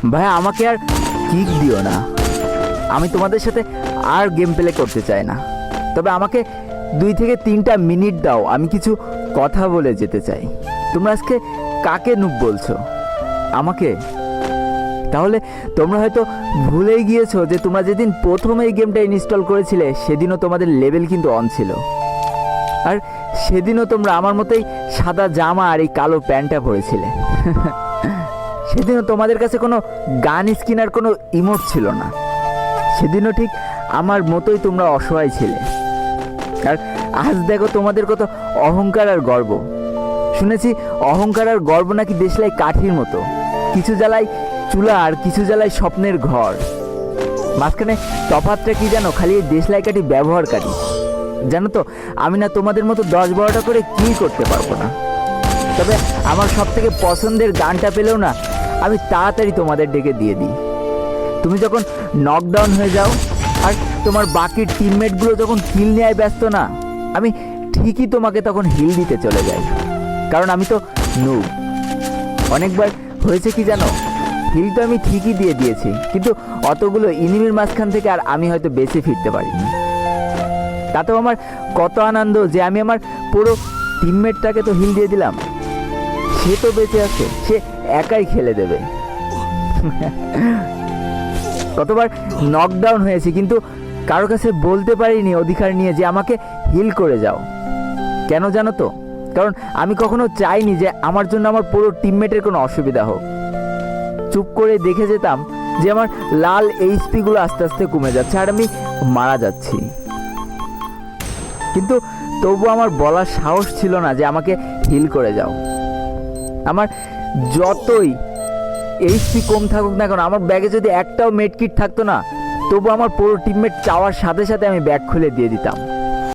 ভাই আমাকে আর কিক দিও না, আমি তোমাদের সাথে আর গেম প্লে করতে চাই না। তবে আমাকে 2 থেকে 3টা মিনিট দাও, আমি কিছু কথা বলে যেতে চাই। তোমরা আজকে কাকে নুব বলছো? আমাকে? তাহলে তোমরা হয়তো ভুলেই গিয়েছো যে তোমরা যেদিন প্রথম এই গেমটা ইনস্টল করেছিলে সেদিনও তোমাদের লেভেল কিন্তু অন ছিল, আর সেদিনও তোমরা আমার মতোই সাদা জামা আর এই কালো প্যান্টটা পরেছিলে। সেদিনও তোমাদের কাছে কোনো গান স্কিন আর কোনো ইমোট ছিল না। সেদিনও ঠিক আমার মতোই তোমরা অসহায় ছিলে। আর আজ দেখো তোমাদের কত অহংকার আর গর্ব। শুনেছি অহংকার আর গর্ব নাকি দেশলাই কাঠির মতো, কিছু জ্বালায় চুলা আর কিছু জ্বালায় স্বপ্নের ঘর। মাঝখানে তফাৎটা কি জানো? খালি এই দেশলাই কাঠি ব্যবহারকারী। জানো তো আমি না তোমাদের মতো 10-12টা করে কি করতে পারবো না। তবে আমার সব থেকে পছন্দের গানটা পেলেও না আমি তাড়াতাড়ি তোমাদের ডেকে দিয়ে দিই। তুমি যখন নকডাউন হয়ে যাও আর তোমার বাকি টিমমেটগুলো যখন কিল নেওয়ায় ব্যস্ত না, আমি ঠিকই তোমাকে তখন হিল দিতে চলে যাই, কারণ আমি তো নুব। অনেকবার হয়েছে কি জানো, হিল তো আমি ঠিকই দিয়ে দিয়েছি, কিন্তু অতগুলো ইনিমির মাঝখান থেকে আর আমি হয়তো বেঁচে ফিরতে পারিনি। তাতেও আমার কত আনন্দ যে আমি আমার পুরো টিমমেটটাকে তো হিল দিয়ে দিলাম, সে তো বেঁচে আছে, সে একাই খেলে দেবে। কতবার নকডাউন হয়েছি কিন্তু কারো কাছে বলতে পারিনি অধিকার নিয়ে যে আমাকে হিল করে যাও। কেন জানো তো? কারণ আমি কখনো চাইনি যে আমার জন্য আমার পুরো টিমমেটের কোনো অসুবিধা হোক। চুপ করে দেখে যেতাম যে আমার লাল এইচপিগুলো আস্তে আস্তে কমে যাচ্ছে আর আমি মারা যাচ্ছি, কিন্তু তবু আমার বলার সাহস ছিল না যে আমাকে হিল করে যাও। আমার যতই এইচপি কম থাকুক না কেন, আমার ব্যাগে যদি একটাও মেডকিট থাকতো না, তবু আমার পুরো টিমমেট চাওয়ার সাথে সাথে আমি ব্যাগ খুলে দিয়ে দিতাম।